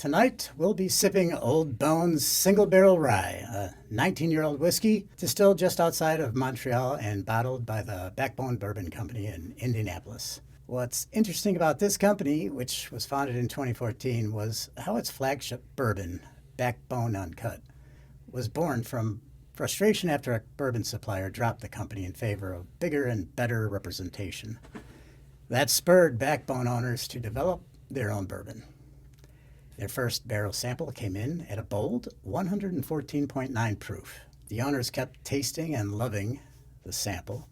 Tonight, we'll be sipping Old Bones Single Barrel Rye, a 19-year-old whiskey distilled just outside of Montreal and bottled by the Backbone Bourbon Company in Indianapolis. What's interesting about this company, which was founded in 2014, was how its flagship bourbon, Backbone Uncut, was born from frustration after a bourbon supplier dropped the company in favor of bigger and better representation. That spurred Backbone owners to develop their own bourbon. Their first barrel sample came in at a bold 114.9 proof. The owners kept tasting and loving the sample,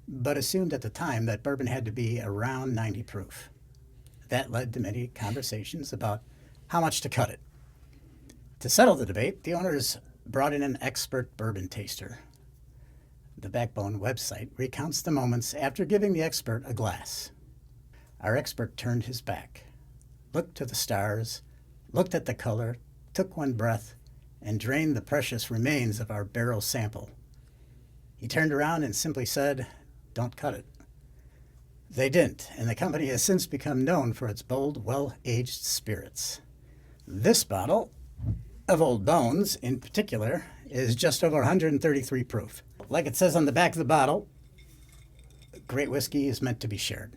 but assumed at the time that bourbon had to be around 90 proof. That led to many conversations about how much to cut it. To settle the debate, the owners brought in an expert bourbon taster. The Backbone website recounts the moments after giving the expert a glass. Our expert turned his back, looked to the stars, looked at the color, took one breath, and drained the precious remains of our barrel sample. He turned around and simply said, "Don't cut it." They didn't, and the company has since become known for its bold, well-aged spirits. This bottle of Old Bones, in particular, is just over 133 proof. Like it says on the back of the bottle, great whiskey is meant to be shared.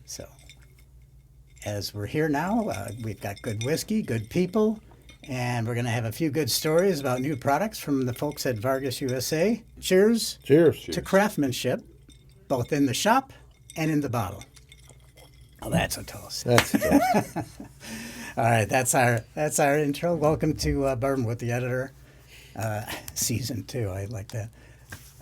So, as we're here now, we've got good whiskey, good people, and we're going to have a few good stories about new products from the folks at VARGUS USA. Cheers. Cheers. To craftsmanship, both in the shop and in the bottle. Oh, that's a toast. That's a toast. All right, that's our intro. Welcome to Bourbon with the Editor, Season 2. I like that.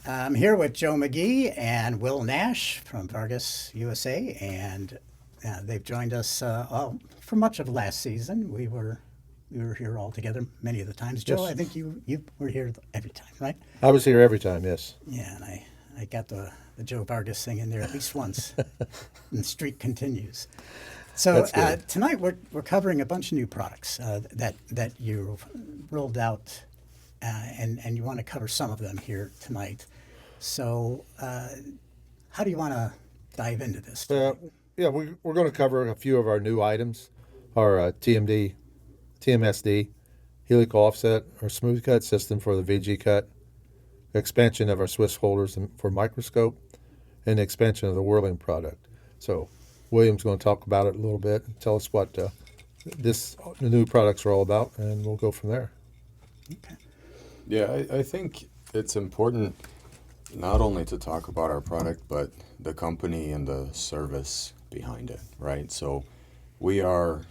I'm here with Joe Magee and Will Nash from VARGUS USA, and they've joined us for much of last season. We were here all together many of the times. Joe, Yes. I think you were here every time, right? I was here every time, yes. Yeah, and I got the Joe Vargas thing in there at least once, and the streak continues. So tonight we're covering a bunch of new products that you rolled out, and you want to cover some of them here tonight. So how do you want to dive into this? Yeah, we're going to cover a few of our new items, our TMSD, helical offset, our smooth cut system for the VG cut, expansion of our Swiss holders for microscope, and the expansion of the whirling product. So William's going to talk about it a little bit and tell us what the new products are all about, and we'll go from there. Okay. Yeah, I think it's important not only to talk about our product, but the company and the service behind it, right? So we are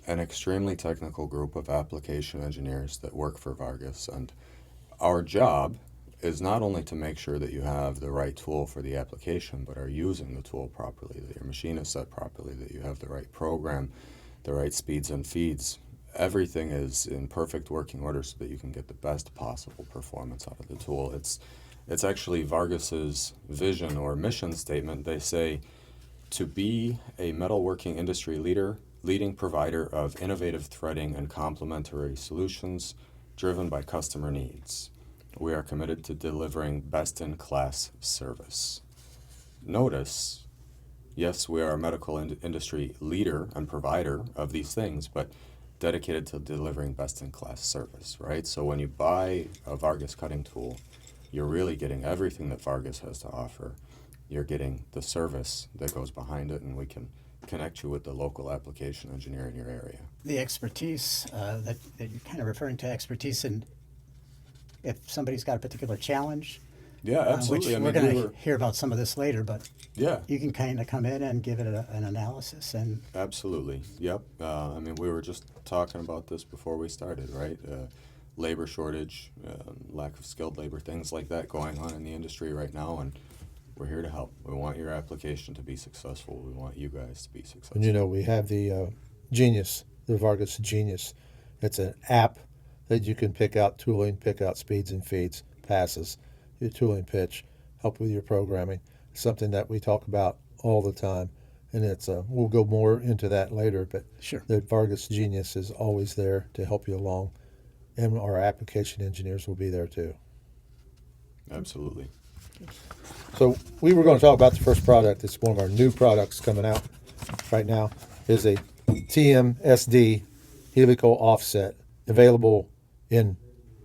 an extremely technical group of application engineers that work for VARGUS, and our job is not only to make sure that you have the right tool for the application, but are using the tool properly, that your machine is set properly, that you have the right program, the right speeds and feeds. Everything is in perfect working order so that you can get the best possible performance out of the tool. It's actually VARGUS's vision or mission statement. They say, to be a metalworking industry leading provider of innovative threading and complementary solutions driven by customer needs. We are committed to delivering best-in-class service. Notice, yes, we are a medical industry leader and provider of these things, but dedicated to delivering best-in-class service, right? So when you buy a VARGUS cutting tool, you're really getting everything that VARGUS has to offer. You're getting the service that goes behind it, and we can connect you with the local application engineer in your area. The expertise that you're kind of referring to, expertise in if somebody's got a particular challenge. Yeah, absolutely. Which we're going to hear about some of this later, but yeah, you can kind of come in and give it an analysis. And absolutely. Yep. We were just talking about this before we started, right? Labor shortage, lack of skilled labor, things like that going on in the industry right now, and we're here to help. We want your application to be successful. We want you guys to be successful. And we have the GEnius, the VARGUS GEnius. It's an app that you can pick out tooling, pick out speeds and feeds, passes, your tooling pitch, help with your programming. It's something that we talk about all the time, and it's we'll go more into that later, but sure. The VARGUS GEnius is always there to help you along, and our application engineers will be there too. Absolutely. So we were going to talk about the first product. It's one of our new products coming out right now. Is a TMSD helical offset, available in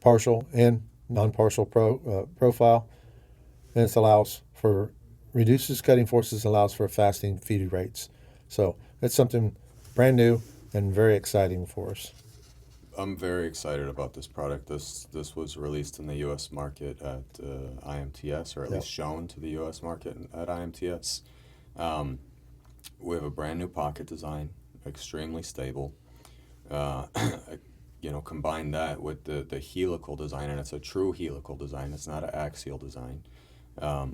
partial and non-partial profile. And it allows for, reduces cutting forces, allows for fasting feed rates. So it's something brand new and very exciting for us. I'm very excited about this product. This was released in the U.S. market at IMTS, or at least shown to the U.S. market at IMTS. We have a brand new pocket design, extremely stable. Combine that with the helical design, and it's a true helical design. It's not an axial design.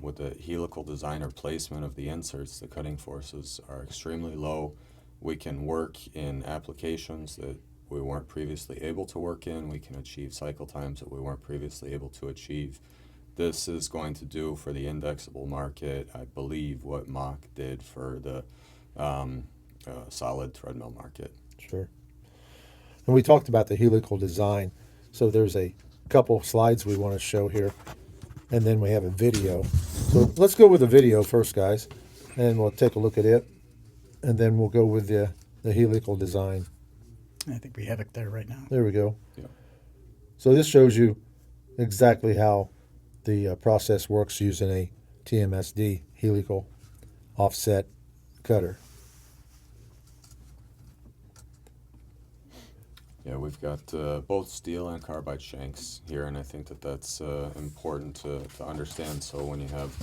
With the helical design or placement of the inserts, the cutting forces are extremely low. We can work in applications that we weren't previously able to work in. We can achieve cycle times that we weren't previously able to achieve. This is going to do for the indexable market, I believe, what MACH did for the solid threadmill market. Sure. And we talked about the helical design. So there's a couple slides we want to show here, and then we have a video. So let's go with the video first, guys, and we'll take a look at it, and then we'll go with the helical design. I think we have it there right now. There we go. Yeah. So this shows you exactly how the process works using a TMSD helical offset cutter. Yeah, we've got both steel and carbide shanks here, and I think that's important to understand. So when you have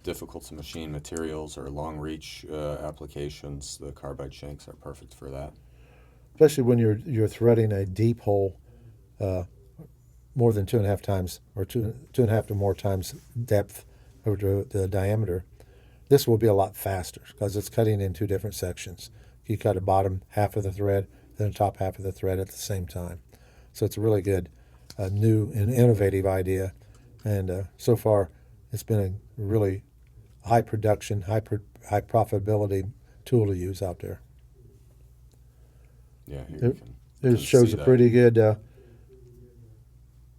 difficult to machine materials or long reach applications, the carbide shanks are perfect for that. Especially when you're threading a deep hole, more than 2.5 times or two and a half or more times depth over the diameter. This will be a lot faster because it's cutting in two different sections. You cut a bottom half of the thread, then the top half of the thread at the same time. So it's a really good, new and innovative idea. And so far, it's been a really high production, high profitability tool to use out there. Yeah, here you It shows a pretty good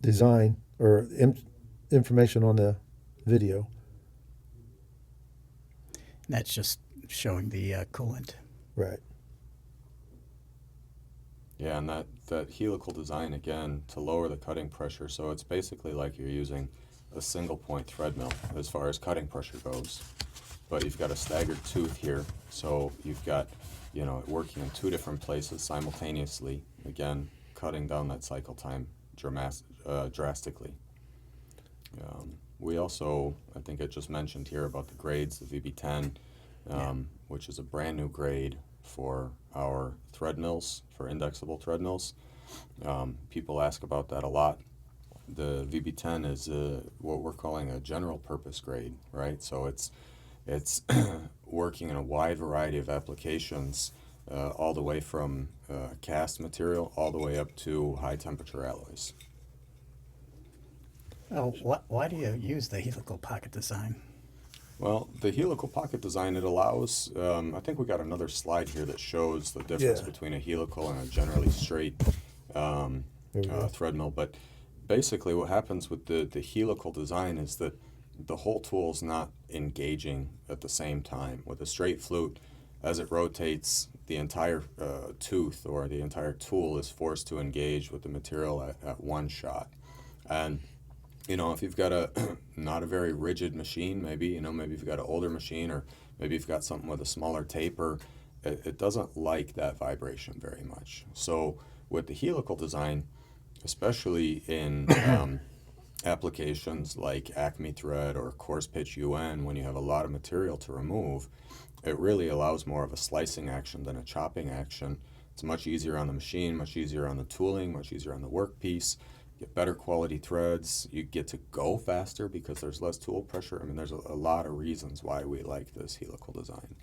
design or information on the video. And that's just showing the coolant. Right. Yeah, and that helical design, again, to lower the cutting pressure. So it's basically like you're using a single point thread mill as far as cutting pressure goes. But you've got a staggered tooth here, so you've got, it working in two different places simultaneously, again, cutting down that cycle time drastically. We also, I think I just mentioned here about the grades, the VB10, which is a brand new grade for our thread mills, for indexable thread mills. People ask about that a lot. The VB10 is what we're calling a general purpose grade, right? So it's working in a wide variety of applications, all the way from cast material all the way up to high temperature alloys. Oh, why do you use the helical pocket design? Well, the helical pocket design, it allows, I think we got another slide here that shows the difference between a helical and a generally straight thread mill. But basically what happens with the helical design is that the whole tool is not engaging at the same time. With a straight flute, as it rotates, the entire tooth or the entire tool is forced to engage with the material at one shot. And if you've got not a very rigid machine, maybe you've got an older machine, or maybe you've got something with a smaller taper, it doesn't like that vibration very much. So with the helical design, especially in applications like Acme thread or coarse pitch UN, when you have a lot of material to remove, it really allows more of a slicing action than a chopping action. It's much easier on the machine, much easier on the tooling, much easier on the workpiece. Get better quality threads. You get to go faster because there's less tool pressure. I mean, there's a lot of reasons why we like this helical design.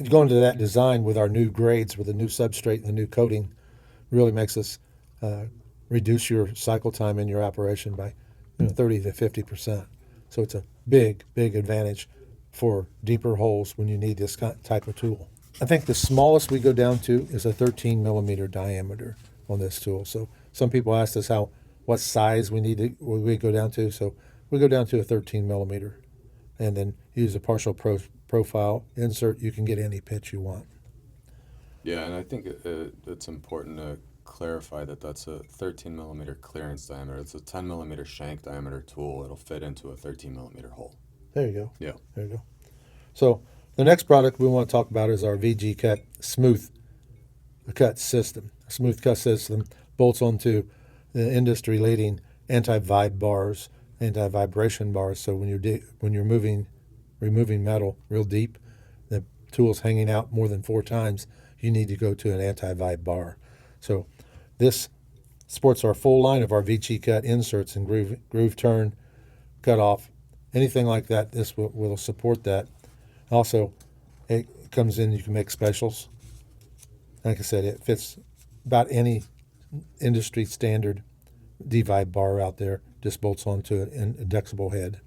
Going to that design with our new grades, with the new substrate and the new coating, really makes us reduce your cycle time in your operation by 30 to 50%. So it's a big, big advantage for deeper holes when you need this type of tool. I think the smallest we go down to is a 13 millimeter diameter on this tool. So some people ask us what size we go down to. So we go down to a 13 millimeter, and then use a partial profile insert. You can get any pitch you want. Yeah, and I think it's important to clarify that that's a 13 millimeter clearance diameter. It's a 10 millimeter shank diameter tool. It'll fit into a 13 millimeter hole. There you go. Yeah. There you go. So the next product we want to talk about is our VG Cut smooth cut system. A smooth cut system bolts onto the industry leading anti-vibe bars, anti-vibration bars. So when you're removing metal real deep, the tool's hanging out more than 4 times, you need to go to an anti-vibe bar. So this sports our full line of our VG Cut inserts and groove turn, cut off, anything like that. This will support that. Also, it comes in, you can make specials. Like I said, it fits about any industry standard D-vibe bar out there, just bolts onto an indexable head.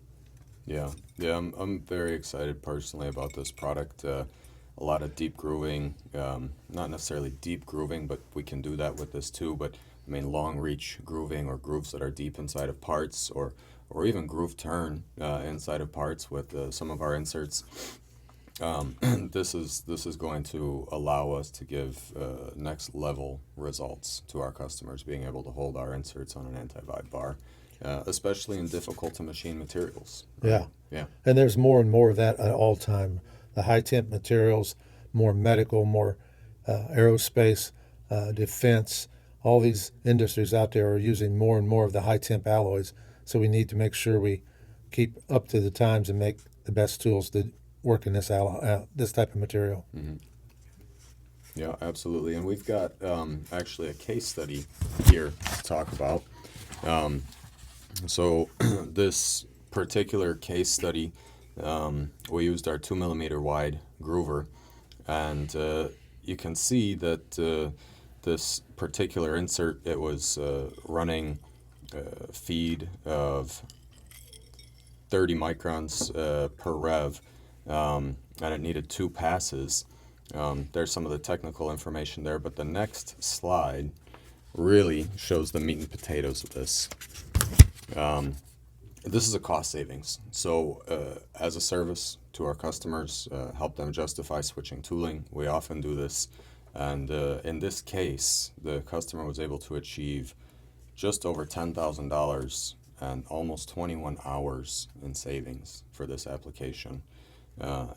Yeah, I'm very excited personally about this product. A lot of deep grooving, not necessarily deep grooving, but we can do that with this too. But I mean, long reach grooving or grooves that are deep inside of parts, or even groove turn inside of parts with some of our inserts. This is going to allow us to give next level results to our customers, being able to hold our inserts on an anti-vibe bar, especially in difficult to machine materials. Right? Yeah. Yeah. And there's more and more of that at all time. The high temp materials, more medical, more aerospace, defense, all these industries out there are using more and more of the high temp alloys. So we need to make sure we keep up to the times and make the best tools to work in this type of material. Mm-hmm. Yeah, absolutely. And we've got actually a case study here to talk about. So this particular case study, we used our 2 millimeter wide groover, and you can see that this particular insert, it was running feed of 30 microns per rev, and it needed 2 passes. There's some of the technical information there, but the next slide really shows the meat and potatoes of this. This is a cost savings. So as a service to our customers, help them justify switching tooling. We often do this. And in this case, the customer was able to achieve just over $10,000 and almost 21 hours in savings for this application.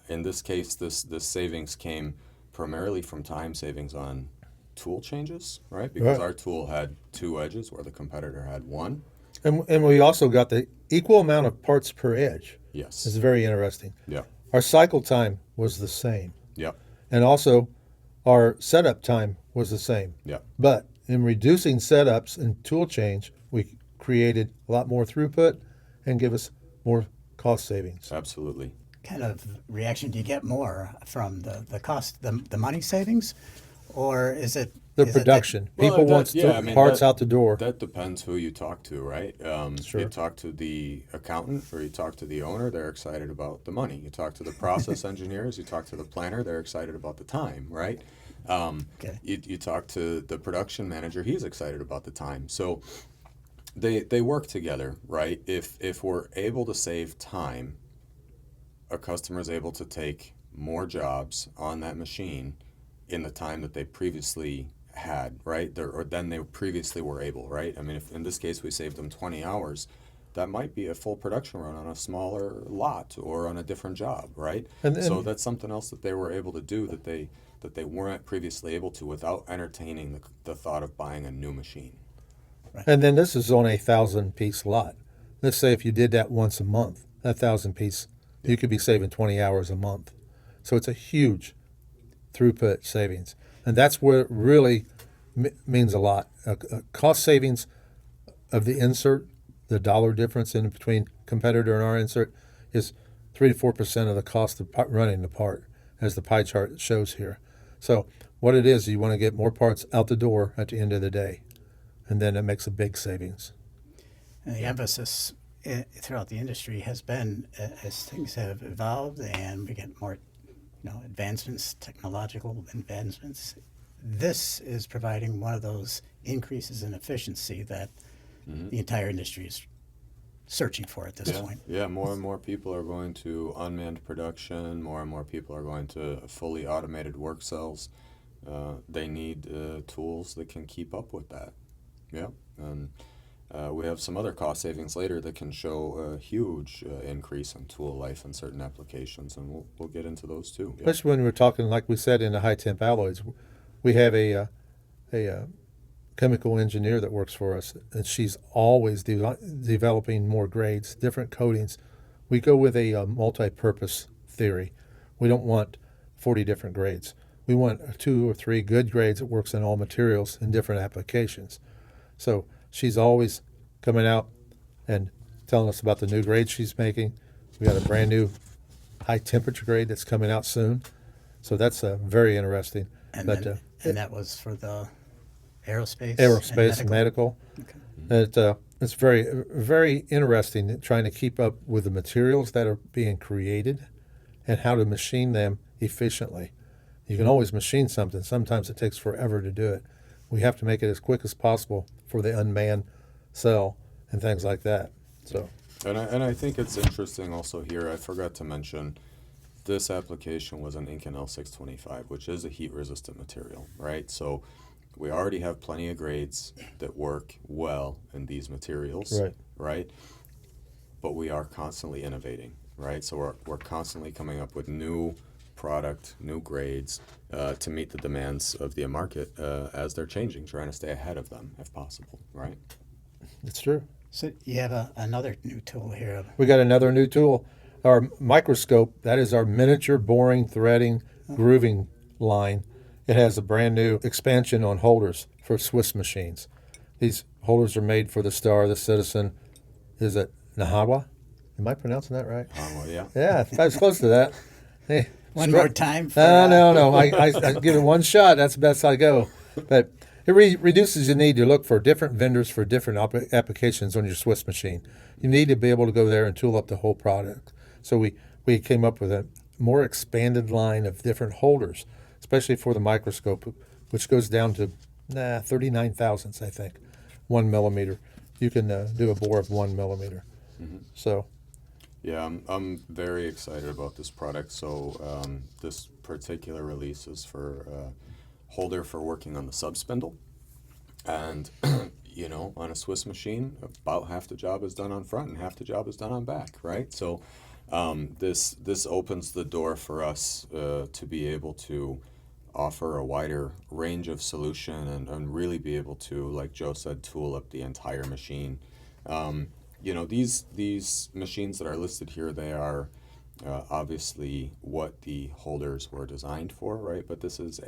In this case, this savings came primarily from time savings on tool changes, right? Because our tool had 2 edges where the competitor had 1. And we also got the equal amount of parts per edge. Yes. It's very interesting. Yeah. Our cycle time was the same. Yeah. And also our setup time was the same. Yeah. But in reducing setups and tool change, we created a lot more throughput and give us more cost savings. Absolutely. Kind of reaction do you get more from the cost, the money savings, or is it The is it production. Well, People that- want yeah, I mean, parts that- out the door. That depends who you talk to, right? Sure. You talk to the accountant or you talk to the owner, they're excited about the money. You talk to the process engineers, you talk to the planner, they're excited about the time, right? Okay. You talk to the production manager, he's excited about the time. So they work together, right? If we're able to save time, a customer is able to take more jobs on that machine in the time that they previously had, right? Or than they previously were able, right? I mean, if in this case we saved them 20 hours, that might be a full production run on a smaller lot or on a different job, right? So that's something else that they were able to do that they weren't previously able to without entertaining the thought of buying a new machine. And then this is on a 1,000-piece lot. Let's say if you did that once a month, that 1,000-piece, you could be saving 20 hours a month. So it's a huge throughput savings. And that's where it really means a lot. Cost savings of the insert, the dollar difference in between competitor and our insert is 3 to 4% of the cost of running the part, as the pie chart shows here. So what it is, you want to get more parts out the door at the end of the day, and then it makes a big savings. And the emphasis throughout the industry has been, as things have evolved and we get more, advancements, technological advancements, this is providing one of those increases in efficiency that the entire industry is searching for at this point. Yeah, more and more people are going to unmanned production. More and more people are going to fully automated work cells. they need tools that can keep up with that. Yeah, and we have some other cost savings later that can show a huge increase in tool life in certain applications, and we'll get into those too. Yeah. Especially when we're talking, like we said, in the high temp alloys. We have a chemical engineer that works for us, and she's always developing more grades, different coatings. We go with a multi-purpose theory. We don't want 40 different grades. We want 2 or 3 good grades that works in all materials in different applications. So she's always coming out and telling us about the new grades she's making. We got a brand new high temperature grade that's coming out soon. So that's very interesting. And, and that was for the aerospace and medical. Okay. It's very, very interesting trying to keep up with the materials that are being created and how to machine them efficiently. You can always machine something. Sometimes it takes forever to do it. We have to make it as quick as possible for the unmanned cell and things like that. So, and I think it's interesting also here, I forgot to mention, this application was an Inconel 625, which is a heat-resistant material, right? So we already have plenty of grades that work well in these materials, right? But we are constantly innovating, right? So we're constantly coming up with new product, new grades to meet the demands of the market as they're changing, trying to stay ahead of them if possible, right? it's true. So you have another new tool here. We got another new tool. Our microscope, that is our miniature boring, threading, grooving line. It has a brand new expansion on holders for Swiss machines. These holders are made for the Star, the Citizen. Is it Nahawa? Am I pronouncing that right? Well, yeah. Yeah, I was close to that. Hey, One more time. For, no. I give it one shot. That's the best I go. But it reduces the need to look for different vendors for different applications on your Swiss machine. You need to be able to go there and tool up the whole product. So we came up with a more expanded line of different holders, especially for the microscope, which goes down to 39 thousandths, I think, 1 millimeter. You can do a bore of 1 millimeter. Mm-hmm. So, yeah, I'm very excited about this product. So this particular release is for holder for working on the subspindle, and you know, on a Swiss machine, about half the job is done on front and half the job is done on back, right? So this opens the door for us to be able to offer a wider range of solution and really be able to, like Joe said, tool up the entire machine. You know, these machines that are listed here, they are obviously what the holders were designed for, right? But this is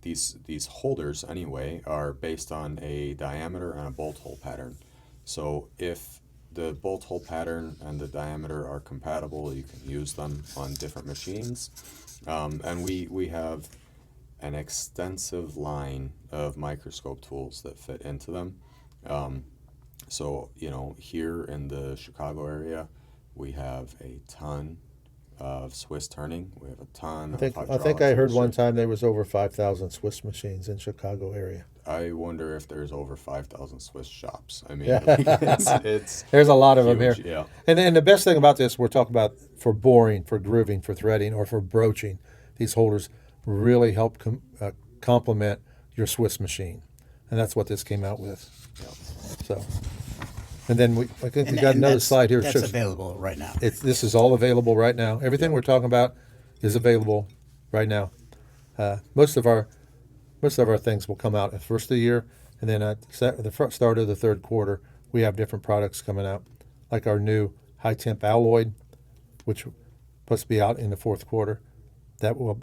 these holders anyway are based on a diameter and a bolt hole pattern. So if the bolt hole pattern and the diameter are compatible, you can use them on different machines. And we have an extensive line of microscope tools that fit into them. So, you know, here in the Chicago area, we have a ton of Swiss turning. We have a ton of hydraulic. I think I heard one time there was over 5,000 Swiss machines in Chicago area. I wonder if there's over 5,000 Swiss shops. I mean, Yeah. it's There's a lot of huge, them here. yeah. And the best thing about this, we're talking about for boring, for grooving, for threading, or for broaching. These holders really help complement your Swiss machine. And that's what this came out with. Yeah. So, and then I think we got another slide here. That's available right now. This is all available right now. Everything we're talking about is available right now. Most of our things will come out at the first of the year, and then at the start of the third quarter, we have different products coming out, like our new high temp alloy, which is supposed to be out in the fourth quarter. That will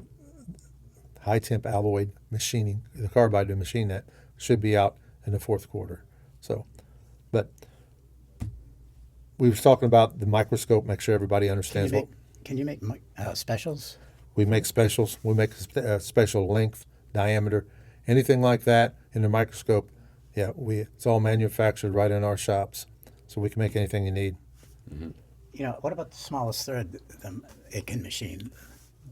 high temp alloy machining, the carbide to machine that should be out in the fourth quarter. So, but we was talking about the microscope. Make sure everybody understands Can you make specials? we make specials. We make a special length, diameter, anything like that in the microscope. Yeah, it's all manufactured right in our shops, so we can make anything you need. Mm-hmm. You know, what about the smallest thread it can machine?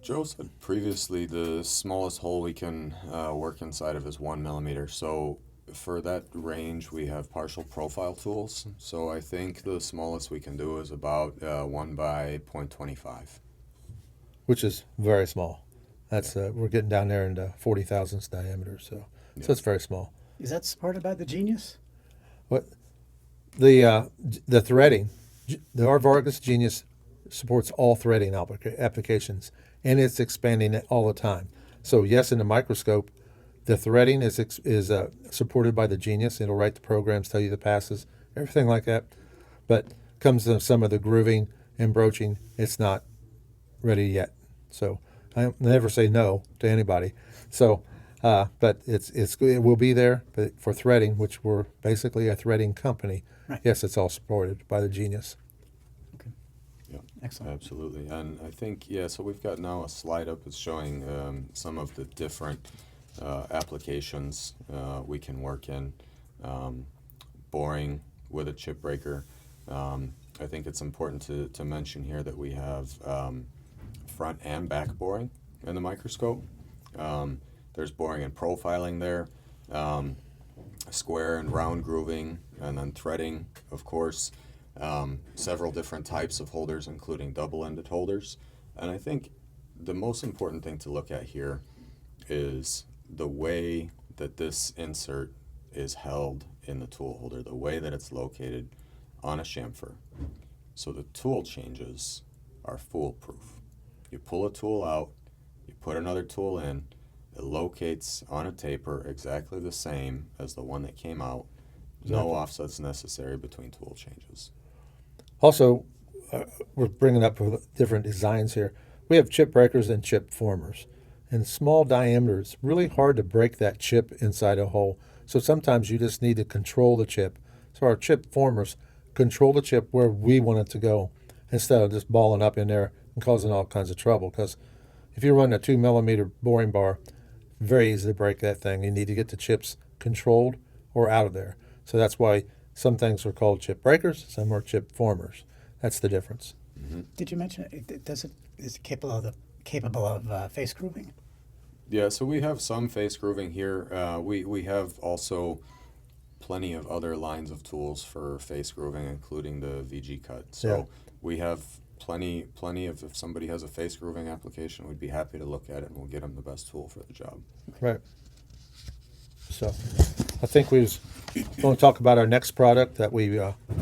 Joe said previously the smallest hole we can work inside of is 1 millimeter. So for that range, we have partial profile tools. So I think the smallest we can do is about 1 by 0.25. Which is very small. That's we're getting down there into 40 thousandths diameter, so it's very small. Is that supported by the Genius? What the threading, our VARGUS GEnius supports all threading applications, and it's expanding it all the time. So yes, in the microscope, the threading is supported by the GEnius. It'll write the programs, tell you the passes, everything like that. But comes to some of the grooving and broaching, it's not ready yet. So I never say no to anybody. So, but it will be there. But for threading, which we're basically a threading company, right. Yes, it's all supported by the GEnius. Okay. Yeah, Excellent. absolutely. And I think, so we've got now a slide up. It's showing some of the different applications we can work in. Boring with a chip breaker. I think it's important to mention here that we have front and back boring in the microscope. There's boring and profiling there, square and round grooving, and then threading, of course. Several different types of holders, including double-ended holders. And I think the most important thing to look at here is the way that this insert is held in the tool holder, the way that it's located on a chamfer. So the tool changes are foolproof. You pull a tool out, you put another tool in, it locates on a taper exactly the same as the one that came out. No offsets necessary between tool changes. Also, we're bringing up different designs here. We have chip breakers and chip formers. In small diameters, really hard to break that chip inside a hole. So sometimes you just need to control the chip. So our chip formers control the chip where we want it to go instead of just balling up in there and causing all kinds of trouble. Because if you run a 2 millimeter boring bar, very easy to break that thing. You need to get the chips controlled or out of there. So that's why some things are called chip breakers, some are chip formers. That's the difference. Mm-hmm. Did you mention is it capable of face grooving? Yeah, so we have some face grooving here. We have also plenty of other lines of tools for face grooving, including the VG cut. So we have plenty of, if somebody has a face grooving application, we'd be happy to look at it and we'll get them the best tool for the job. Right. So I think we want to talk about our next product that we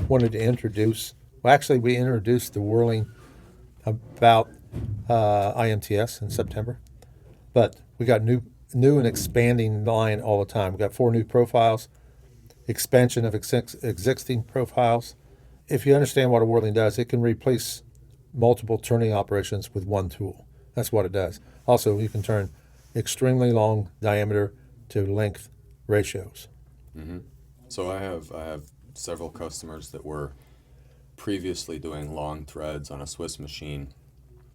wanted to introduce. Well, actually, we introduced the whirling about IMTS in September, but we got new and expanding line all the time. We got 4 new profiles, expansion of existing profiles. If you understand what a whirling does, it can replace multiple turning operations with one tool. That's what it does. Also, you can turn extremely long diameter to length ratios. Mm-hmm. So I have several customers that were previously doing long threads on a Swiss machine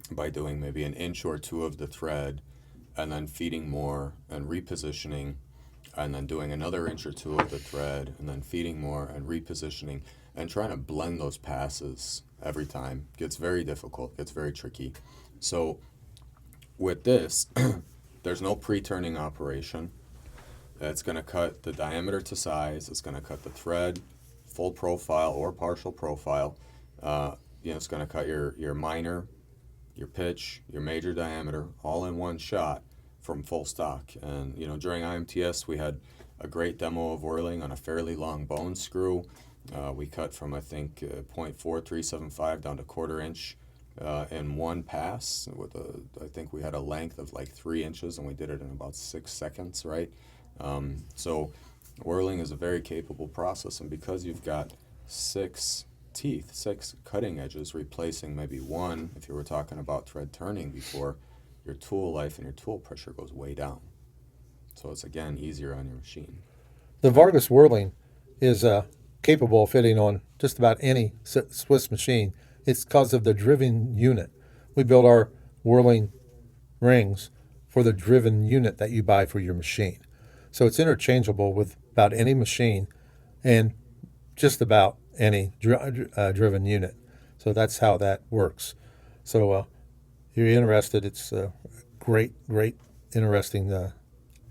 by doing maybe an inch or two of the thread and then feeding more and repositioning and then doing another inch or two of the thread and then feeding more and repositioning and trying to blend those passes every time. Gets very difficult, gets very tricky. So with this, there's no pre-turning operation. It's going to cut the diameter to size. It's going to cut the thread, full profile or partial profile. It's going to cut your minor, your pitch, your major diameter, all in one shot from full stock. And during IMTS, we had a great demo of whirling on a fairly long bone screw. We cut from I think 0.4375 down to 1/4 inch in one pass. I think we had a length of like 3 inches, and we did it in about 6 seconds, right? So whirling is a very capable process, and because you've got 6 teeth, 6 cutting edges, replacing maybe one, if you were talking about thread turning before, your tool life and your tool pressure goes way down. So it's, again, easier on your machine. The VARGUS whirling is capable of fitting on just about any Swiss machine. It's because of the driven unit. We build our whirling rings for the driven unit that you buy for your machine. So it's interchangeable with about any machine and just about any driven unit. So that's how that works. So if you're interested, it's a great, interesting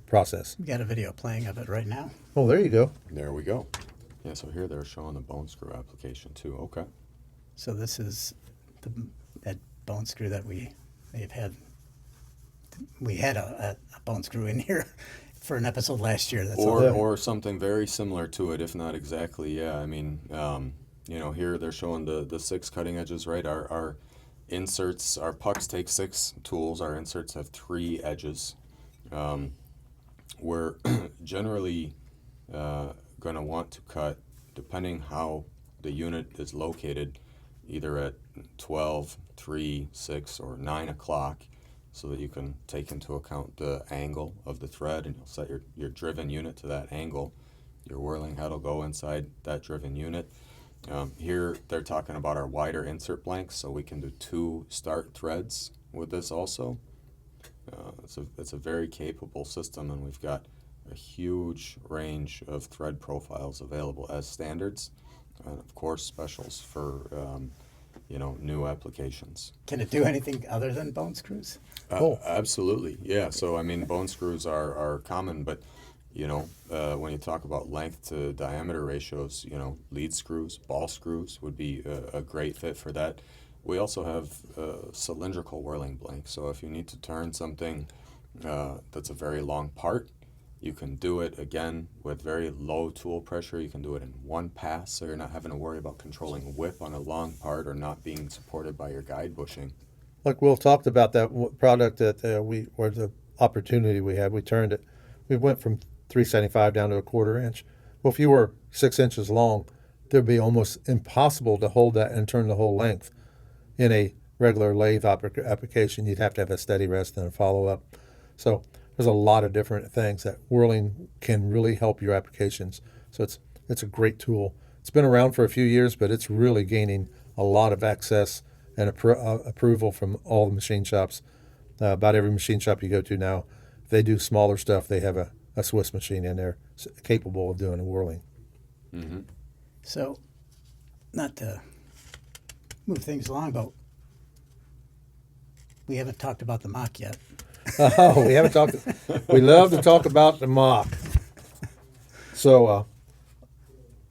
process. We got a video playing of it right now. Oh, there you go. There we go. Yeah, so here they're showing the bone screw application too. Okay. So this is that bone screw that they've had we had a bone screw in here for an episode last year. That's Or all. or something very similar to it, if not exactly. Yeah, I mean, here they're showing the six cutting edges, right? Our inserts, our pucks take six tools. Our inserts have three edges. We're generally going to want to cut, depending how the unit is located, either at 12, 3, 6, or 9 o'clock, so that you can take into account the angle of the thread, and you'll set your driven unit to that angle. Your whirling head will go inside that driven unit. Here they're talking about our wider insert blanks, so we can do 2 start threads with this also. It's a very capable system, and we've got a huge range of thread profiles available as standards, and of course specials for new applications. Can it do anything other than bone screws? Absolutely, yeah. So I mean, bone screws are common, but when you talk about length to diameter ratios, lead screws, ball screws would be a great fit for that. We also have cylindrical whirling blanks. So if you need to turn something that's a very long part, you can do it again with very low tool pressure. You can do it in one pass, so you're not having to worry about controlling whip on a long part or not being supported by your guide bushing. Like Will talked about that product that or the opportunity we had. We turned it. We went from 375 down to a 1/4 inch. Well, if you were 6 inches long, it'd be almost impossible to hold that and turn the whole length. In a regular lathe application, you'd have to have a steady rest and a follow-up. So there's a lot of different things that whirling can really help your applications. So it's a great tool. It's been around for a few years, but it's really gaining a lot of access and approval from all the machine shops. About every machine shop you go to now, if they do smaller stuff, they have a Swiss machine in there capable of doing a whirling. Mm-hmm. So, not to move things along, but we haven't talked about the MACH yet. Oh, we haven't talked. We love to talk about the MACH. So,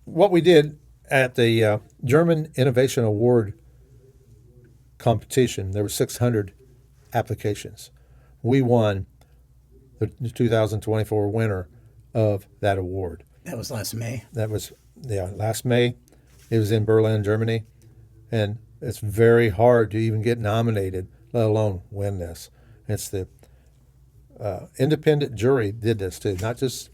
what we did at the German Innovation Award competition, there were 600 applications. We won the 2024 winner of that award. That was last May. That was last May. It was in Berlin, Germany, and it's very hard to even get nominated, let alone win this. It's the independent jury did this too, not just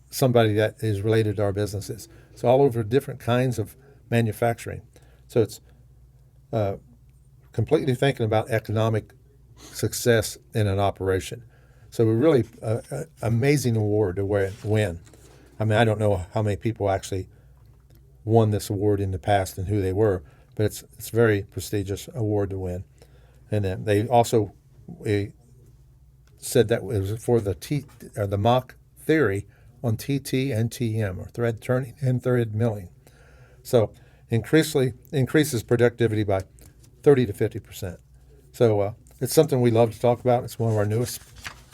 somebody that is related to our businesses. It's all over different kinds of manufacturing. So it's completely thinking about economic success in an operation. So we're really amazing award to win. I mean, I don't know how many people actually won this award in the past and who they were, but it's a very prestigious award to win. And then they also said that it was for the MACH theory on TT and TM, or thread turning and thread milling. So increases productivity by 30 to 50%. So it's something we love to talk about. It's one of our newest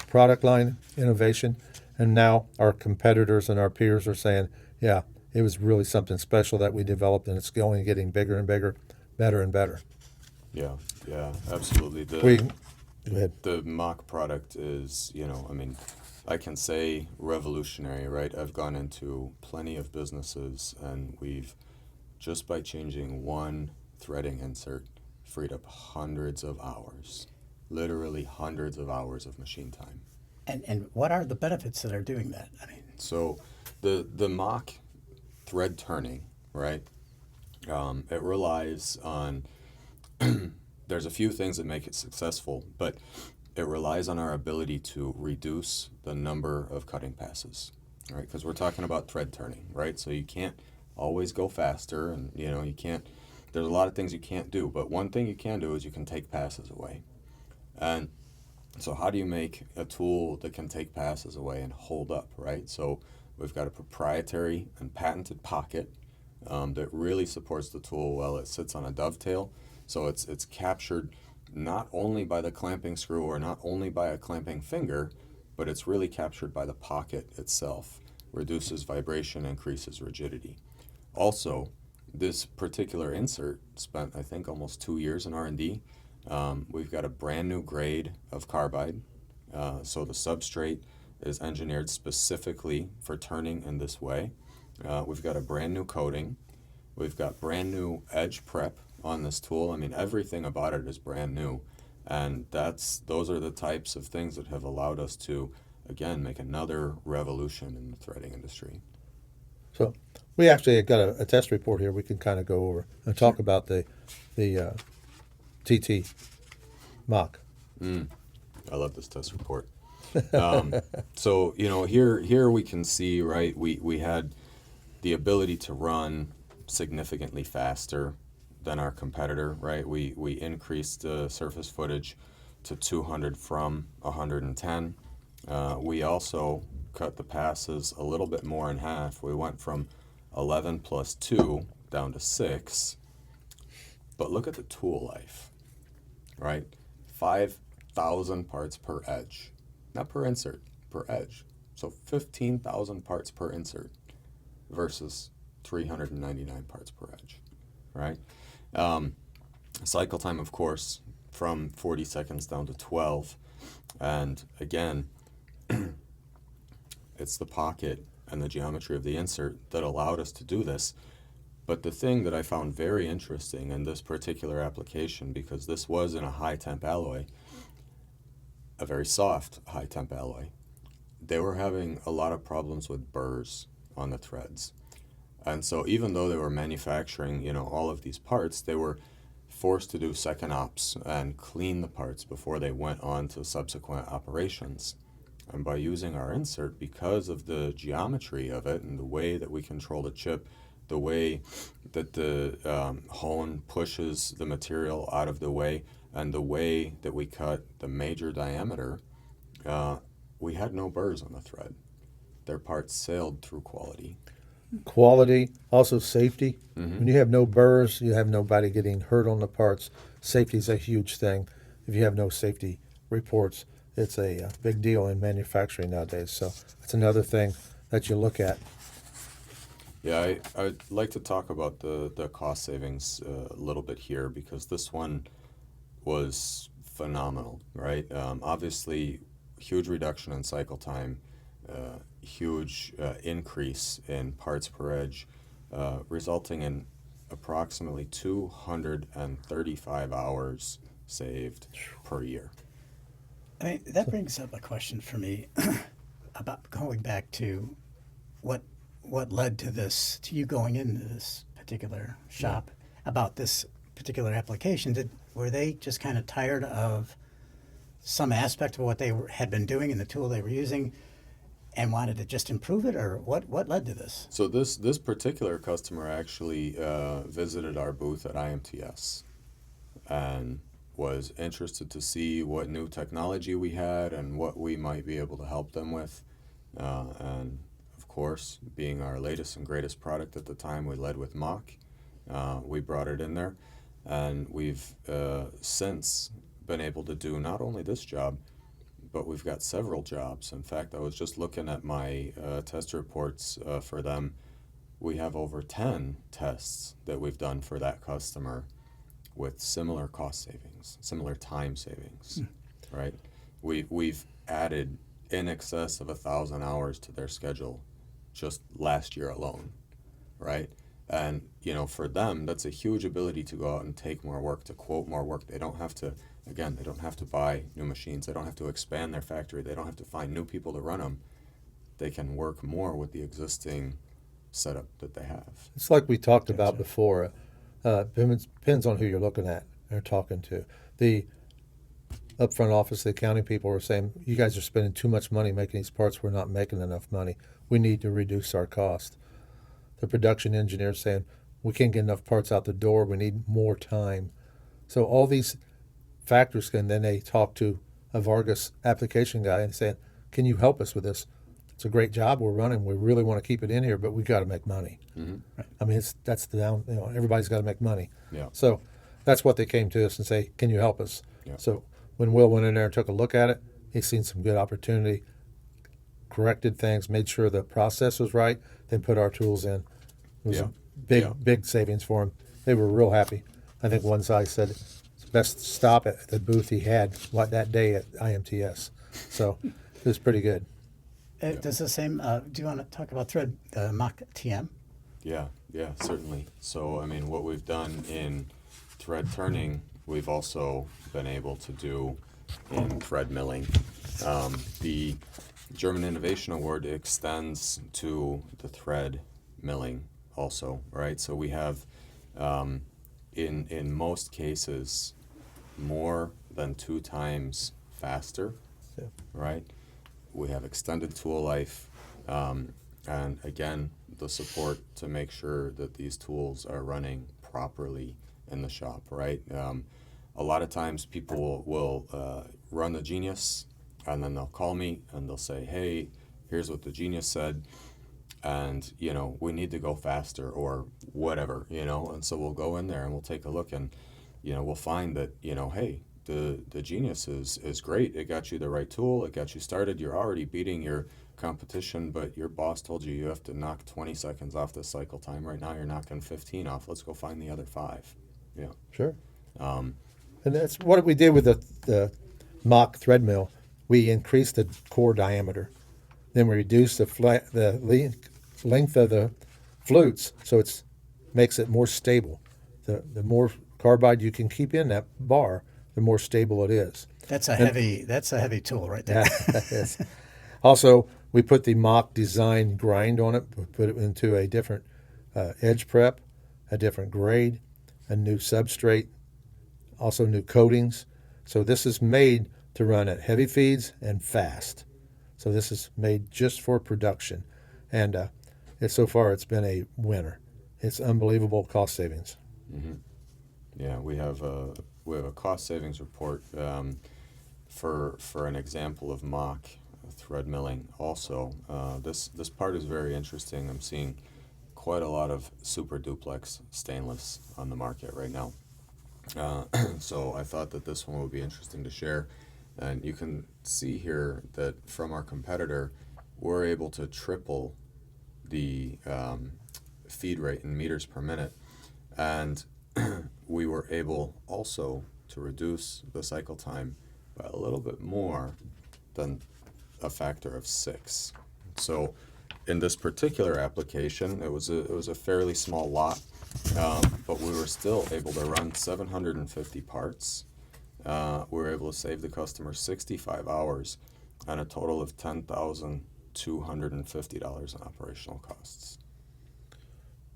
product line innovation. And now our competitors and our peers are saying, yeah, it was really something special that we developed, and it's going getting bigger and bigger, better and better. Yeah, absolutely. Go ahead. The MACH product is, I can say revolutionary, right? I've gone into plenty of businesses, and we've, just by changing one threading insert, freed up hundreds of hours, literally hundreds of hours of machine time. And what are the benefits that are doing that? I mean, so the MACH thread turning, right? It relies on there's a few things that make it successful, but it relies on our ability to reduce the number of cutting passes, right? Because we're talking about thread turning, right? So you can't always go faster, and you can't. There's a lot of things you can't do, but one thing you can do is you can take passes away. And so how do you make a tool that can take passes away and hold up, right? So we've got a proprietary and patented pocket that really supports the tool while it sits on a dovetail. So it's captured not only by the clamping screw or not only by a clamping finger, but it's really captured by the pocket itself. Reduces vibration, increases rigidity. Also, this particular insert spent, I think, almost 2 years in R&D. We've got a brand new grade of carbide. So the substrate is engineered specifically for turning in this way. We've got a brand new coating. We've got brand new edge prep on this tool. I mean, everything about it is brand new. And those are the types of things that have allowed us to, again, make another revolution in the threading industry. So we actually got a test report here we can kind of go over and talk about the TT MACH. I love this test report. So, here we can see, right, we had the ability to run significantly faster than our competitor, right? We increased the surface footage to 200 from 110. We also cut the passes a little bit more in half. We went from 11 plus 2 down to 6. But look at the tool life, right? 5,000 parts per edge. Not per insert, per edge. So 15,000 parts per insert versus 399 parts per edge, right? Cycle time, of course, from 40 seconds down to 12. And again, it's the pocket and the geometry of the insert that allowed us to do this. But the thing that I found very interesting in this particular application, because this was in a high temp alloy, a very soft high temp alloy, they were having a lot of problems with burrs on the threads. And so even though they were manufacturing, all of these parts, they were forced to do second ops and clean the parts before they went on to subsequent operations. And by using our insert, because of the geometry of it and the way that we control the chip, the way that the hone pushes the material out of the way, and the way that we cut the major diameter, we had no burrs on the thread. Their parts sailed through quality. Quality, also safety. When you have no burrs, you have nobody getting hurt on the parts. Safety is a huge thing. If you have no safety reports, it's a big deal in manufacturing nowadays. So that's another thing that you look at. Yeah, I'd like to talk about the cost savings a little bit here, because this one was phenomenal, right? Obviously, huge reduction in cycle time, huge increase in parts per edge, resulting in approximately 235 hours saved per year. I mean, that brings up a question for me about going back to what led to this, to you going into this particular shop about this particular application. Were they just kind of tired of some aspect of what they had been doing and the tool they were using and wanted to just improve it, or what led to this? So this particular customer actually visited our booth at IMTS and was interested to see what new technology we had and what we might be able to help them with. And of course, being our latest and greatest product at the time, we led with MACH. We brought it in there, and we've since been able to do not only this job, but we've got several jobs. In fact, I was just looking at my test reports for them. We have over 10 tests that we've done for that customer with similar cost savings, similar time savings, right? We've added in excess of 1,000 hours to their schedule just last year alone, right? And, for them, that's a huge ability to go out and take more work, to quote more work. They don't have to, again, they don't have to buy new machines. They don't have to expand their factory. They don't have to find new people to run them. They can work more with the existing setup that they have. It's like we talked about before. Depends on who you're looking at or talking to. The upfront office, the accounting people are saying, you guys are spending too much money making these parts. We're not making enough money. We need to reduce our cost. The production engineers saying, we can't get enough parts out the door. We need more time. So all these factors can, then they talk to a VARGUS application guy and saying, can you help us with this? It's a great job we're running. We really want to keep it in here, but we got to make money. Right. I mean, that's the down. Everybody's got to make money. Yeah. So that's what they came to us and say, can you help us? Yeah. So when Will went in there and took a look at it, he's seen some good opportunity, corrected things, made sure the process was right, then put our tools in. It was a big savings for them. They were real happy. I think one guy said it's best stop at the booth he had that day at IMTS. So it was pretty good. Does the same, do you want to talk about thread, MACH TM? Yeah, certainly. So, I mean, what we've done in thread turning, we've also been able to do in thread milling. The German Innovation Award extends to the thread milling also, right? So we have, in most cases, more than 2 times faster, Yeah. right? We have extended tool life, and again, the support to make sure that these tools are running properly in the shop, right? A lot of times people will run the Genius, and then they'll call me and they'll say, hey, here's what the Genius said, and, we need to go faster or whatever, and so we'll go in there and we'll take a look, and, we'll find that, hey, the Genius is great. It got you the right tool. It got you started. You're already beating your competition, but your boss told you have to knock 20 seconds off the cycle time. Right now you're knocking 15 off. Let's go find the other 5. Yeah. Sure. And that's what we did with the MACH thread mill. We increased the core diameter. Then we reduced the length of the flutes, so it makes it more stable. The more carbide you can keep in that bar, the more stable it is. That's a heavy tool right there. Yes. Also, we put the MACH design grind on it. We put it into a different edge prep, a different grade, a new substrate, also new coatings. So this is made to run at heavy feeds and fast. So this is made just for production. And so far it's been a winner. It's unbelievable cost savings. Mm-hmm. Yeah, we have a cost savings report for an example of MACH thread milling. Also, this part is very interesting. I'm seeing quite a lot of super duplex stainless on the market right now. So I thought that this one would be interesting to share. And you can see here that from our competitor, we're able to triple the feed rate in meters per minute. And we were able also to reduce the cycle time by a little bit more than a factor of 6. So in this particular application, it was a fairly small lot, but we were still able to run 750 parts. We were able to save the customer 65 hours and a total of $10,250 in operational costs.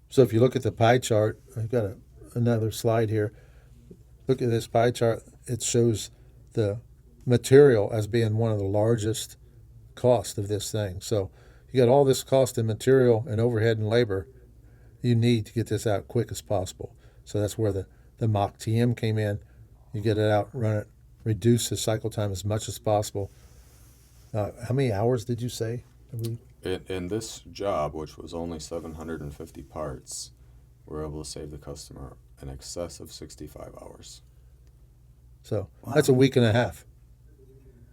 So if you look at the pie chart, I've got another slide here. Look at this pie chart. It shows the material as being one of the largest cost of this thing. So you got all this cost in material and overhead and labor. You need to get this out quick as possible. So that's where the MACH TM came in. You get it out, run it, reduce the cycle time as much as possible. How many hours did you say? In this job, which was only 750 parts, we're able to save the customer in excess of 65 hours. So That's a week and a half.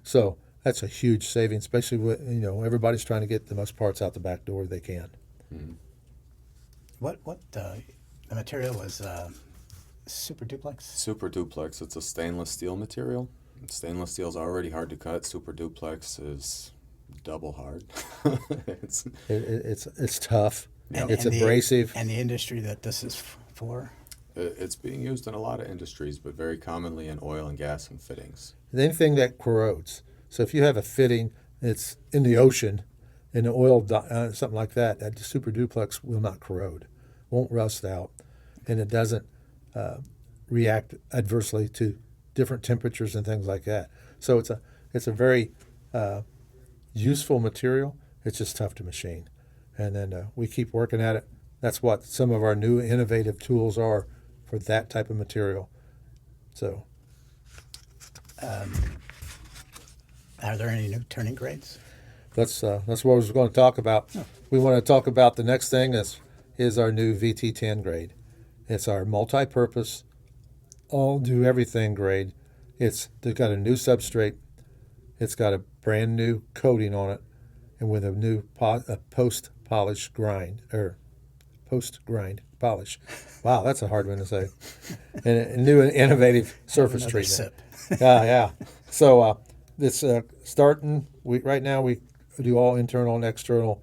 So that's a huge saving, especially with, everybody's trying to get the most parts out the back door they can. Mm-hmm. What the material was super duplex? Super duplex, it's a stainless steel material. Stainless steel is already hard to cut. Super duplex is double hard. It's tough. And, it's and abrasive. And the industry that this is for? It's being used in a lot of industries, but very commonly in oil and gas and fittings. Anything that corrodes. So if you have a fitting that's in the ocean, in an oil, something like that, that super duplex will not corrode, won't rust out, and it doesn't react adversely to different temperatures and things like that. So it's a very useful material. It's just tough to machine, and then we keep working at it. That's what some of our new innovative tools are for that type of material. So, are there any new turning grades? that's what I was going to talk about. Oh. We want to talk about the next thing is our new VT10 grade. It's our multi-purpose, all do everything grade. They've got a new substrate. It's got a brand new coating on it, and with a new post-grind polish. Wow, that's a hard one to say. And a new and innovative surface Another treatment. sip. Yeah. So this starting, right now we do all internal and external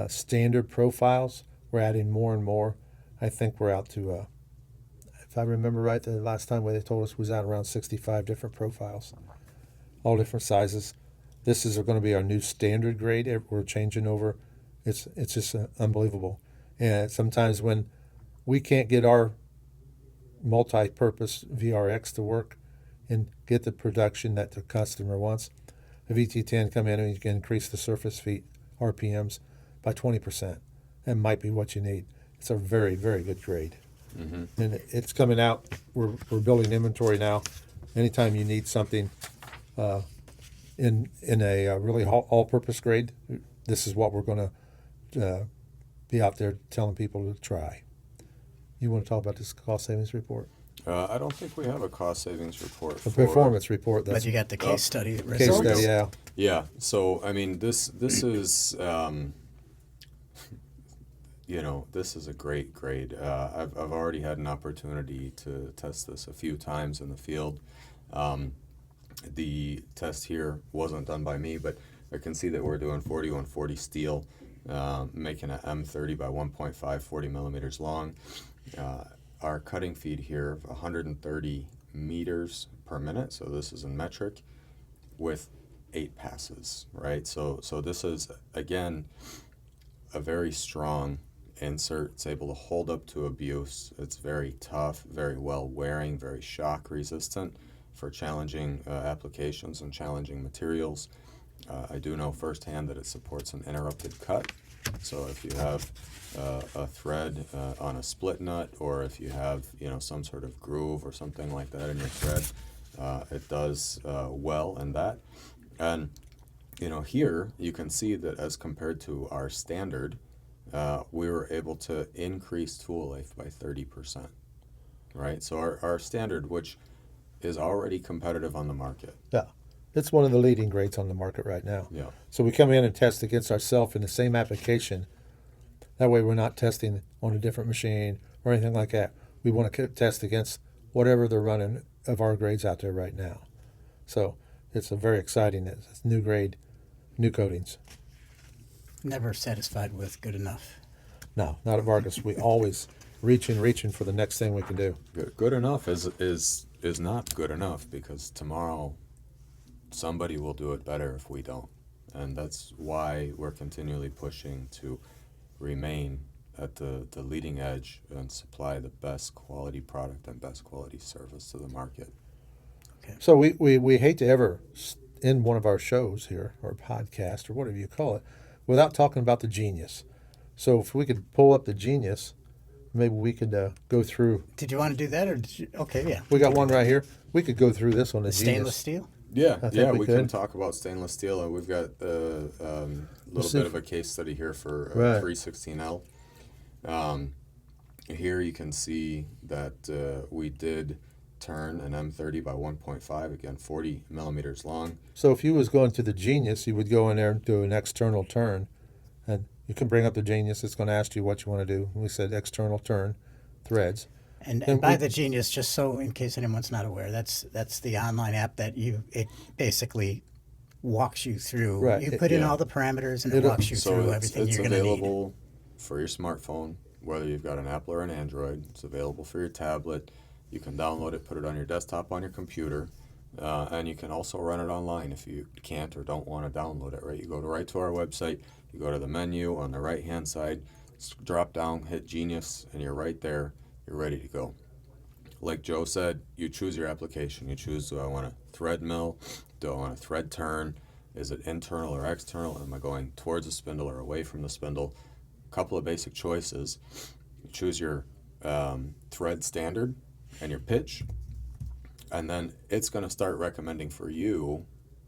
standard profiles. We're adding more and more. I think we're out to, if I remember right, the last time they told us was out around 65 different profiles, all different sizes. This is going to be our new standard grade. We're changing over. It's just unbelievable. And sometimes when we can't get our multi-purpose VRX to work and get the production that the customer wants, a VT10 come in and you can increase the surface feet RPMs by 20%. That might be what you need. It's a very, very good grade. Mm-hmm. And it's coming out. We're building inventory now. Anytime you need something in a really all-purpose grade, this is what we're going to be out there telling people to try. You want to talk about this cost savings report? I don't think we have a cost savings report. A performance report. But you got the case study results. Case study, yeah. Yeah. So I mean, this is this is a great grade. I've already had an opportunity to test this a few times in the field. The test here wasn't done by me, but I can see that we're doing 4140 steel, making an M30 by 1.5, 40 millimeters long. Our cutting feed here of 130 meters per minute, so this is in metric, with 8 passes, right? So this is, again, a very strong insert. It's able to hold up to abuse. It's very tough, very well wearing, very shock resistant for challenging applications and challenging materials. I do know firsthand that it supports an interrupted cut. So if you have a thread on a split nut, or if you have some sort of groove or something like that in your thread, it does well in that. And here you can see that as compared to our standard, we were able to increase tool life by 30%. Right. So our standard, which is already competitive on the market. Yeah. It's one of the leading grades on the market right now. Yeah. So we come in and test against ourselves in the same application. That way we're not testing on a different machine or anything like that. We want to test against whatever they're running of our grades out there right now. So it's a very exciting, it's new grade, new coatings. Never satisfied with good enough. No, not at Vargas. We always reaching for the next thing we can do. Good enough is not good enough, because tomorrow somebody will do it better if we don't. And that's why we're continually pushing to remain at the leading edge and supply the best quality product and best quality service to the market. Okay. So we hate to ever end one of our shows here, or podcast, or whatever you call it, without talking about the Genius. So if we could pull up the Genius, maybe we could go through. Did you want to do that, or did you? Okay, yeah. We got one right here. We could go through this on the Stainless Genius. steel? Yeah, we can could. talk about stainless steel, and we've got a little see bit if- of a case study here for Right. 316L. Here you can see that we did turn an M30 by 1.5, again 40 millimeters long. So if you was going to the Genius, you would go in there and do an external turn, and you can bring up the Genius. It's going to ask you what you want to do. We said external turn, threads. And And by we- the Genius, just so in case anyone's not aware, that's the online app that it basically walks you through. Right. You put in Yeah. all the parameters, and it It'll- walks you So through it's everything you're going to need. available for your smartphone, whether you've got an Apple or an Android. It's available for your tablet. You can download it, put it on your desktop, on your computer, and you can also run it online if you can't or don't want to download it. Right, you go right to our website. You go to the menu on the right-hand side, drop down, hit Genius, and you're right there. You're ready to go. Like Joe said, you choose your application. You choose, do I want a thread mill? Do I want a thread turn? Is it internal or external? Am I going towards the spindle or away from the spindle? A couple of basic choices. You choose your thread standard and your pitch, and then it's going to start recommending for you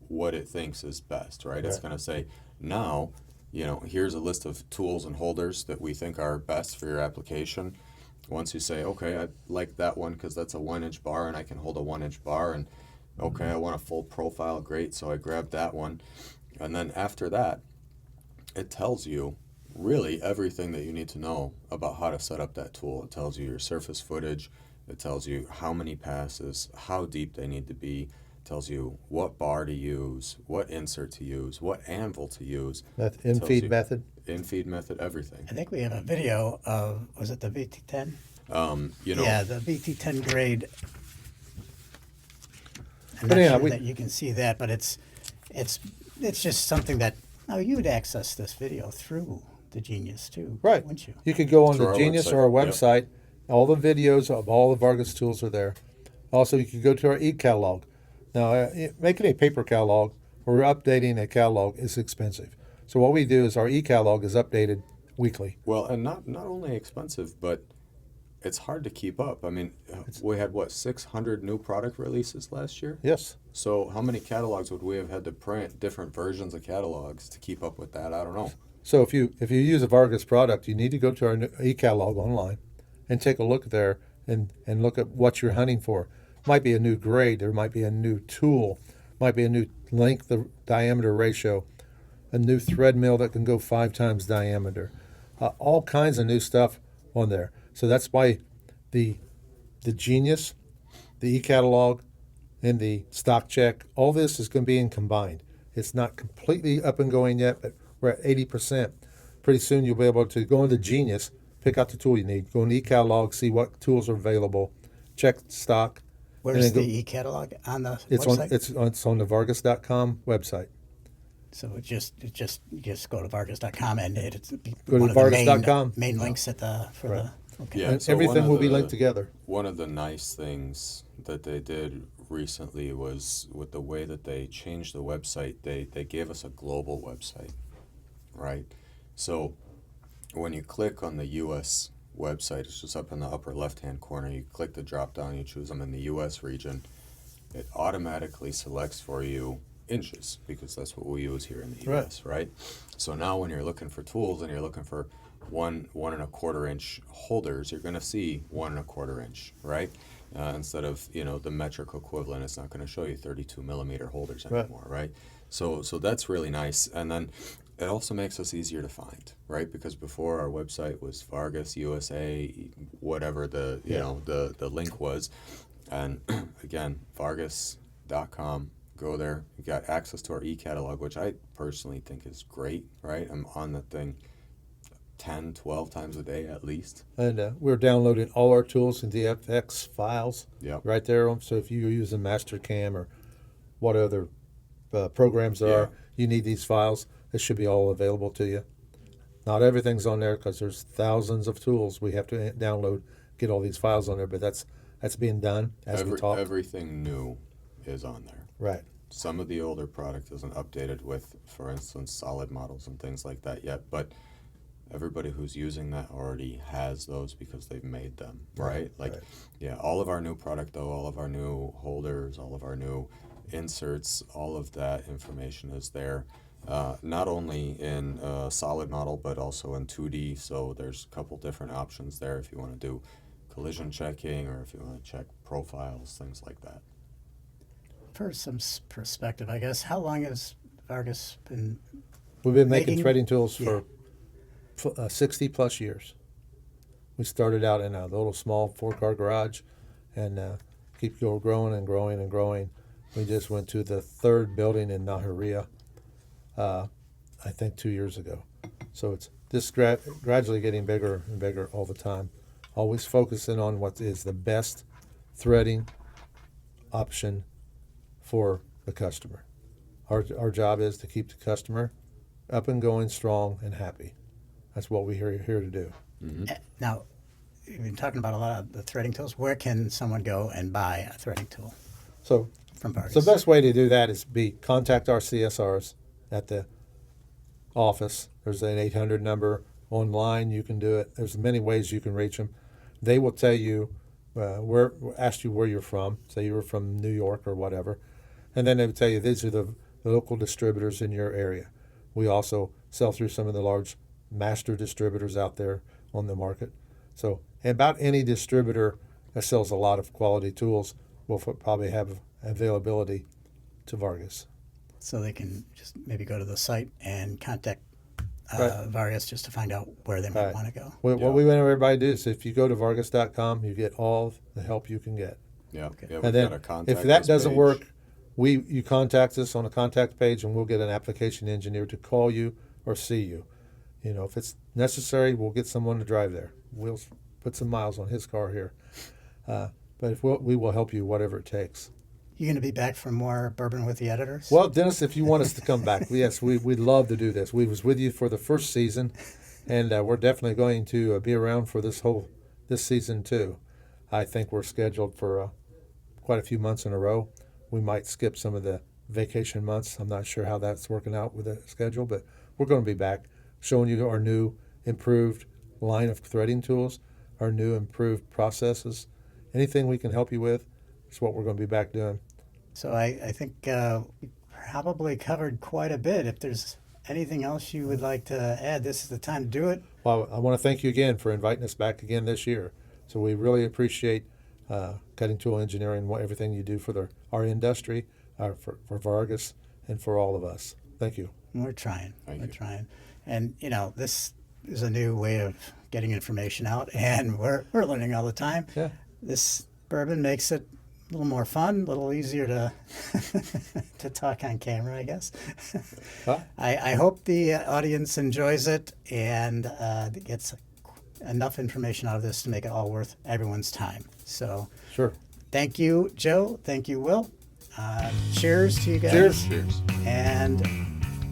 what it thinks is best, right? It's going to say, now, here's a list of tools and holders that we think are best for your application. Once you say, okay, I like that one because that's a 1-inch bar and I can hold a 1-inch bar, and okay, I want a full profile, great, so I grabbed that one. And then after that, it tells you really everything that you need to know about how to set up that tool. It tells you your surface footage, it tells you how many passes, how deep they need to be, it tells you what bar to use, what insert to use, what anvil to use. That Tells in-feed you- method. In-feed method, everything. I think we have a video of, was it the VT10? You know, Yeah, the VT10 grade. I'm But not yeah, sure that you can see that, but it's just something that, oh, you'd access this video through the Genius too, Right. wouldn't you? You could go on Through the our Genius website. or our Yep. website. All the videos of all the Vargus tools are there. Also, you can go to our e-catalog. Now, making a paper catalog or updating a catalog is expensive. So what we do is our e-catalog is updated weekly. well, and not only expensive, but it's hard to keep up. I mean, we had what, 600 new product releases last year? Yes. So how many catalogs would we have had to print, different versions of catalogs to keep up with that? I don't know. So if you use a Vargus product, you need to go to our e-catalog online and take a look there and look at what you're hunting for. Might be a new grade, there might be a new tool, might be a new length of diameter ratio, a new thread mill that can go 5 times diameter, all kinds of new stuff on there. So that's why the Genius, the e-catalog, and the stock check, all this is going to be in combined. It's not completely up and going yet, but we're at 80%. Pretty soon you'll be able to go into Genius, pick out the tool you need, go into e-catalog, see what tools are available, check stock. Where's and then the e-catalog on the It's website? it's on the Vargus.com website. So you just go to vargas.com and it's Go to one of the vargas.com. main links at the Right. okay. Yeah, And so one everything of will be the- linked together. One of the nice things that they did recently was with the way that they changed the website, they gave us a global website, right? So when you click on the US website, it's just up in the upper left-hand corner. You click the drop down, you choose them in the US region. It automatically selects for you inches because that's what we use here in the US, right? So now when you're looking for tools and you're looking for 1 1/4 inch holders, you're going to see 1 1/4 inch, right? Instead of the metric equivalent, it's not going to show you 32 millimeter holders anymore, right? So that's really nice, and then it also makes us easier to find, right? Because before our website was Vargus USA, whatever the the link was, and again Vargus.com. Go there. You got access to our e-catalog, which I personally think is great, right? I'm on the thing 10, 12 times a day at least. And we're downloading all our tools into the FX files Yep. right there. So if you're using Mastercam or what other programs there are, you need these files. It should be all available to you. Not everything's on there because there's thousands of tools we have to download, get all these files on there. But that's being done as we talk. Everything new is on there. Right. Some of the older product isn't updated with, for instance, solid models and things like that yet, but everybody who's using that already has those because they've made them, right? Like, yeah, all of our new product, though, all of our new holders, all of our new inserts, all of that information is there, not only in solid model, but also in 2D, so there's a couple different options there if you want to do collision checking or if you want to check profiles, things like that. For some perspective, I guess, how long has Vargus been? We've been making Making- threading tools for 60 plus years. We started out in a little small 4-car garage and keep growing and growing and growing. We just went to the 3rd building in Naharia, I think 2 years ago. So it's just gradually getting bigger and bigger all the time. Always focusing on what is the best threading option for the customer. Our job is to keep the customer up and going, strong and happy. That's what we're here to do. Now, you've been talking about a lot of the threading tools. Where can someone go and buy a threading tool So from Vargus? the best way to do that is contact our CSRs at the office. There's an 800 number. Online you can do it. There's many ways you can reach them. They will tell you ask you where you're from. Say you were from New York or whatever. And then they would tell you these are the local distributors in your area. We also sell through some of the large master distributors out there on the market. So about any distributor that sells a lot of quality tools will probably have availability to Vargus. So they can just maybe go to the site and contact Right. Vargas just to find out where they might Right. want to go. What we want everybody to do is if you go to vargus.com, you get all the help you can get. Yeah, Okay. yeah. We've And then got a contact if that us doesn't page. work, you contact us on a contact page and we'll get an application engineer to call you or see you. You know, if it's necessary, we'll get someone to drive there. We'll put some miles on his car here. But if we will help you whatever it takes. You going to be back for more Bourbon with the Editors? Well, Dennis, if you want us to come back, yes, we'd love to do this. We was with you for the first season, and we're definitely going to be around for this season too. I think we're scheduled for quite a few months in a row. We might skip some of the vacation months. I'm not sure how that's working out with the schedule, but we're going to be back showing you our new improved line of threading tools, our new improved processes. Anything we can help you with is what we're going to be back doing. So I think we probably covered quite a bit. If there's anything else you would like to add, this is the time to do it. Well, I want to thank you again for inviting us back again this year. So we really appreciate Cutting Tool Engineering, everything you do for our industry, for Vargus, and for all of us. Thank you. We're trying. Thank We're you. trying. And, this is a new way of getting information out, and we're learning all the time. Yeah. This bourbon makes it a little more fun, a little easier to to talk on camera, I guess. Huh? I hope the audience enjoys it and gets enough information out of this to make it all worth everyone's time. So Sure. thank you, Joe. Thank you, Will. Cheers to you guys. Cheers. Cheers. And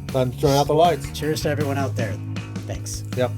Time to turn out the lights. cheers to everyone out there. Thanks. Yep.